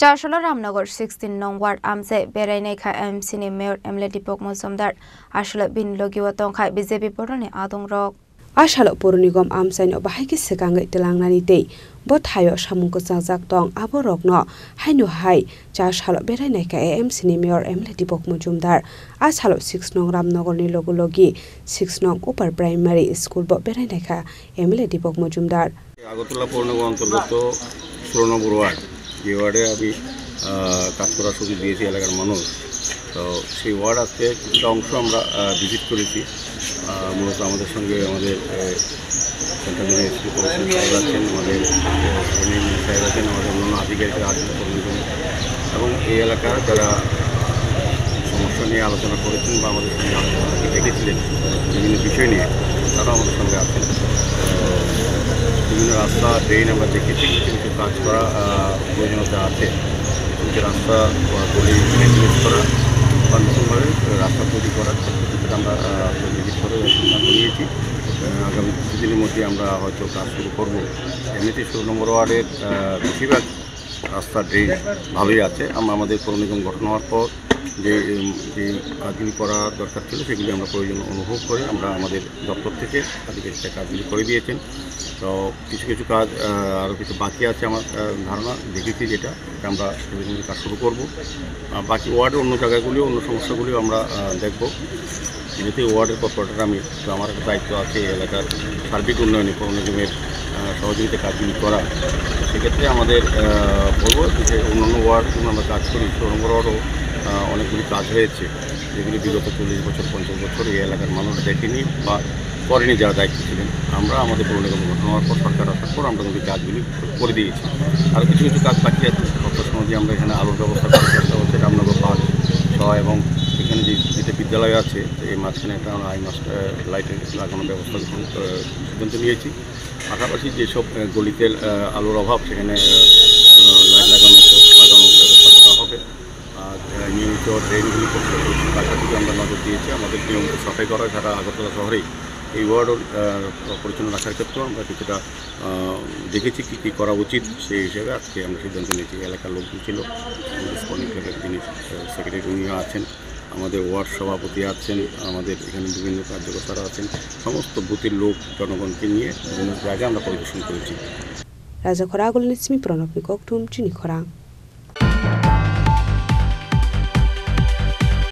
চারশোলা রামনগর 16 নং ওয়ার্ড আমসে বেরাইনাইখা এমসিনি মেয়র এমএলএ দীপক মজুমদার আসলে বিন লগিও তংখাই বিজেপি পরনে আদং রক आसालो पौर निगम आमसाइनो बाहायके सिगाङै तेलांनानि दै बथायो सामुंको जाजाक दं आबो रगनो हाइनो हाय चारसालो बेरायनायका एएमसीनि मेयर एमएलए दीपक मजुमदार आसालो 6 नং रामनगरनि लगोलगि 6 नং उपार प्राइमारि स्कुल ब बेरायनायका एमएलए दीपक मजुमदार আগরতলা পৌর নিগম অন্তর্গত 16 নম্বর ওয়ার্ড যে ওয়ার্ডে আমি কাজ করার সুযোগ দিয়েছি এলাকার মানুষ তো সেই ওয়ার্ড আজকে কিছুটা অংশ আমরা ভিজিট করেছি মূলত আমাদের সঙ্গে আমাদের সেন্ট্রাল ইউনিভার্সিটি কমিশন সাহেব আছেন আমাদের সাহেব আছেন আমাদের অন্যান্য আধিকারিকরা আছেন এবং এই এলাকার যারা সমস্যা নিয়ে আলোচনা করেছেন বা আমাদের সঙ্গে আলোচনা দেখেছিলেন বিভিন্ন বিষয় নিয়ে তারা আমাদের সঙ্গে আছেন বিভিন্ন রাস্তা ড্রেন আমরা দেখেছি কিছু কাজ করা প্রয়োজনীয়তা আছে কিছু রাস্তা গলি মেনটেন্স করা বা নতুনভাবে রাস্তা তৈরি করার ক্ষেত্রে আমরা ভিজিট করে সিদ্ধান্ত নিয়েছি আগামী কিছুদিনের মধ্যে আমরা হয়তো কাজ শুরু করবো এমনিতে 16 নম্বর ওয়ার্ডের বেশিরভাগ রাস্তা ড্রেন ভালোই আছে আমরা আমাদের পৌর নিগম গঠন হওয়ার পর যে কাজগুলি করা দরকার ছিল সেগুলি আমরা প্রয়োজন অনুভব করে আমরা আমাদের দপ্তর থেকে আধিকারিকরা কাজগুলি করে দিয়েছেন তো কিছু কিছু কাজ আরও কিছু বাকি আছে আমার ধারণা দেখেছি যেটা আমরা কাজ শুরু করব বাকি ওয়ার্ডের অন্য জায়গাগুলিও অন্য সমস্যাগুলিও আমরা দেখব যেহেতু ওয়ার্ডের কর্পোরেটর আমি তো আমার একটা দায়িত্ব আছে এলাকার সার্বিক উন্নয়নে পৌর নিগমের সহযোগিতা কাজগুলি করা সেক্ষেত্রে আমাদের বলবো যে অন্যান্য ওয়ার্ডগুলো আমরা কাজ করি 16 নম্বর ওয়ার্ডও অনেকগুলি কাজ হয়েছে যেগুলি বিগত 40 বছর 50 বছর এই এলাকার মানুষ দেখেনি বা করেনি যারা দায়িত্ব ছিলেন আমরা আমাদের পৌর নিগম গঠন হওয়ার পর সরকার আসার পর আমরা কিন্তু কাজগুলি করে দিয়েছি আর কিছু কিছু কাজ বাকি আছে বর্তমান সময় আমরা এখানে আলোর ব্যবস্থা করার চেষ্টা হচ্ছে রামনগর 5-6 এবং এখানে যেটা বিদ্যালয় আছে এই মাঝখানে একটা আমরা লাইটের লাগানোর ব্যবস্থা সিদ্ধান্ত নিয়েছি পাশাপাশি যেসব গলিতে আলোর অভাব সেখানে লাইট লাগানো পোস্ট লাগানোর ব্যবস্থা করা হবে আর নিয়মিত ড্রেনগুলি পাশাপাশি আমরা নজর দিয়েছি আমাদের নিয়মিত সাফাই করা ছাড়া আগরতলা শহরেই এই ওয়ার্ড পরিচ্ছন্ন রাখার ক্ষেত্রেও আমরা কিছুটা দেখেছি কী করা উচিত সেই হিসেবে আজকে আমরা সিদ্ধান্ত নিয়েছি এলাকার লোকজন ছিল আমাদের স্পনিক যিনি সেক্রেটারি উনিও আছেন আমাদের ওয়ার্ড সভাপতি আছেন আমাদের এখানে বিভিন্ন কার্যকর্তারা আছেন সমস্ত বুথের লোক জনগণকে নিয়ে বিভিন্ন জায়গায় আমরা পরিদর্শন করেছি রাজা খরা আগুল নিসমি প্রণব নিকক টুম চিনি খরা